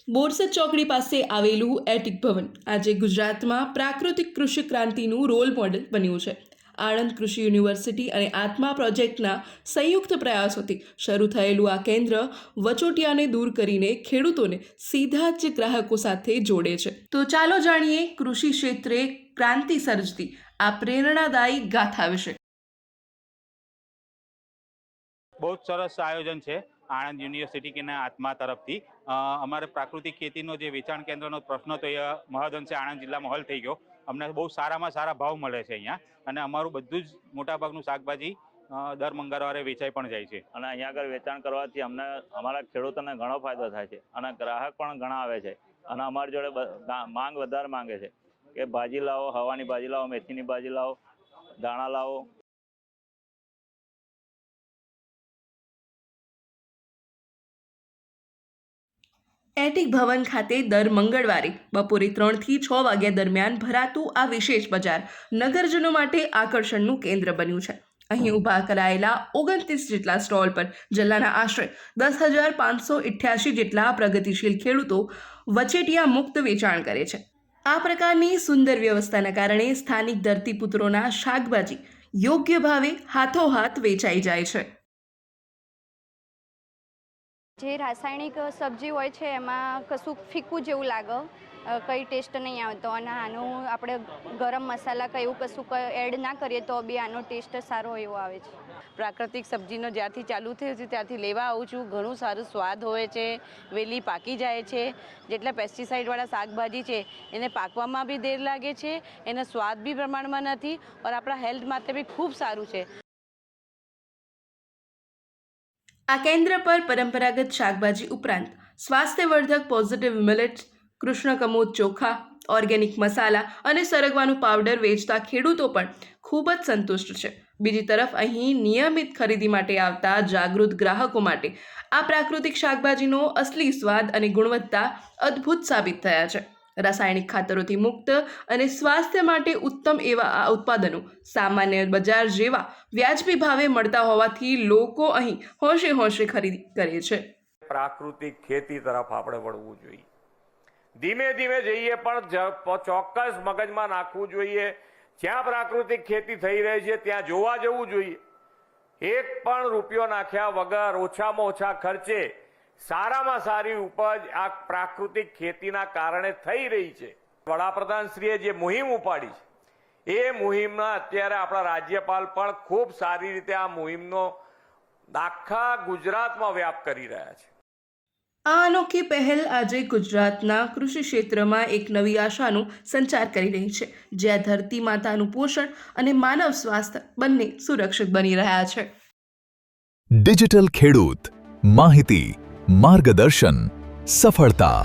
બોરસદ ચોકડી પાસે આવેલું એટિક ભવન આજે ગુજરાતમાં પ્રાકૃતિક કૃષિ ક્રાંતિનું રોલ મોડેલ બન્યું છે. આણંદ કૃષિ યુનિવર્સિટી અને આત્મા પ્રોજેક્ટના સંયુક્ત પ્રયાસોથી શરૂ થયેલું આ કેન્દ્ર વચોટિયાને દૂર કરીને ખેડૂતોને સીધા જ ગ્રાહકો સાથે જોડે છે. તો ચાલો જાણીએ કૃષિ ક્ષેત્રે ક્રાંતિ સર્જતી આ પ્રેરણાદાયી ગાથા વિશે. બહુ જ સરસ આયોજન છે આણંદ યુનિવર્સિટીના આત્મા તરફથી. અમારે પ્રાકૃતિક ખેતીનો જે વેચાણ કેન્દ્રનો પ્રશ્ન તો એ મહદઅંશે આણંદ જિલ્લામાં હલ થઈ ગયો. અમને બહુ સારામાં સારા ભાવ મળે છે અહીંયા, અને અમારું બધું જ મોટાભાગનું શાકભાજી દર મંગળવારે વેચાઈ પણ જાય છે. અને અહીંયા આગળ વેચાણ કરવાથી અમને અમારા ખેડૂતોને ઘણો ફાયદો થાય છે, અને ગ્રાહક પણ ઘણા આવે છે. અને અમારી જોડે માંગ વધારે માંગે છે કે ભાજી લાવો, હવાની ભાજી લાવો, મેથીની ભાજી લાવો, દાણા લાવો. એટિક ભવન ખાતે દર મંગળવારે બપોરે 3 થી 6 વાગ્યા દરમિયાન ભરાતું આ વિશેષ બજાર નગરજનો માટે આકર્ષણનું કેન્દ્ર બન્યું છે. અહીં ઊભા કરાયેલા 29 જેટલા સ્ટોલ પર જિલ્લાના આશરે 10,588 જેટલા પ્રગતિશીલ ખેડૂતો વચેટિયા મુક્ત વેચાણ કરે છે. આ પ્રકારની સુંદર વ્યવસ્થાના કારણે સ્થાનિક ધરતીપુત્રોના શાકભાજી યોગ્ય ભાવે હાથોહાથ વેચાઈ જાય છે. જે રાસાયણિક સબ્જી હોય છે એમાં કશું ફીકું જેવું લાગે, કંઈ ટેસ્ટ નહીં આવતો. અને આનું આપણે ગરમ મસાલા કે એવું કશું એડ ના કરીએ તો બી આનો ટેસ્ટ સારો એવો આવે છે. પ્રાકૃતિક સબ્જીનો જ્યારથી ચાલુ થયું છે ત્યારથી લેવા આવું છું. ઘણું સારું સ્વાદ હોય છે, વહેલી પાકી જાય છે. જેટલા પેસ્ટિસાઇડવાળા શાકભાજી છે એને પાકવામાં બી દેર લાગે છે, એનો સ્વાદ બી પ્રમાણમાં નથી, અને આપણા હેલ્થ માટે બી ખૂબ સારું છે. આ કેન્દ્ર પર પરંપરાગત શાકભાજી ઉપરાંત સ્વાસ્થ્યવર્ધક પોઝિટિવ મિલેટ્સ, કૃષ્ણકમોદ ચોખા, ઓર્ગેનિક મસાલા અને સરગવાનું પાવડર વેચતા ખેડૂતો પણ ખૂબ જ સંતુષ્ટ છે. બીજી તરફ અહીં નિયમિત ખરીદી માટે આવતા જાગૃત ગ્રાહકો માટે આ પ્રાકૃતિક શાકભાજીનો અસલી સ્વાદ અને ગુણવત્તા અદ્ભુત સાબિત થયા છે. રાસાયણિક ખાતરોથી મુક્ત અને સ્વાસ્થ્ય માટે ઉત્તમ એવા આ ઉત્પાદનો સામાન્ય બજાર જેવા વ્યાજબી ભાવે મળતા હોવાથી લોકો અહીં હોંશે હોંશે ખરીદી કરે છે. પ્રાકૃતિક ખેતી તરફ આપણે વળવું જોઈએ. ધીમે ધીમે જઈએ પણ ચોક્કસ મગજમાં નાખવું જોઈએ. જ્યાં પ્રાકૃતિક ખેતી થઈ રહી છે ત્યાં જોવા જવું જોઈએ. એક પણ રૂપિયો નાખ્યા વગર ઓછામાં ઓછા ખર્ચે સારામાં સારી ઉપજ આ પ્રાકૃતિક ખેતીના કારણે થઈ રહી છે. વડાપ્રધાનશ્રીએ જે મુહિમ ઉપાડી છે એ મુહિમના અત્યારે આપણા રાજ્યપાલ પણ ખૂબ સારી રીતે આ મુહિમનો આખા ગુજરાતમાં વ્યાપ કરી રહ્યા છે. આ અનોખી પહેલ આજે ગુજરાતના કૃષિ ક્ષેત્રમાં એક નવી આશાનો સંચાર કરી રહી છે, જ્યાં ધરતી માતાનું પોષણ અને માનવ સ્વાસ્થ્ય બંને સુરક્ષિત બની રહ્યા છે. ડિજિટલ ખેડૂત માહિતી, માર્ગદર્શન, સફળતા.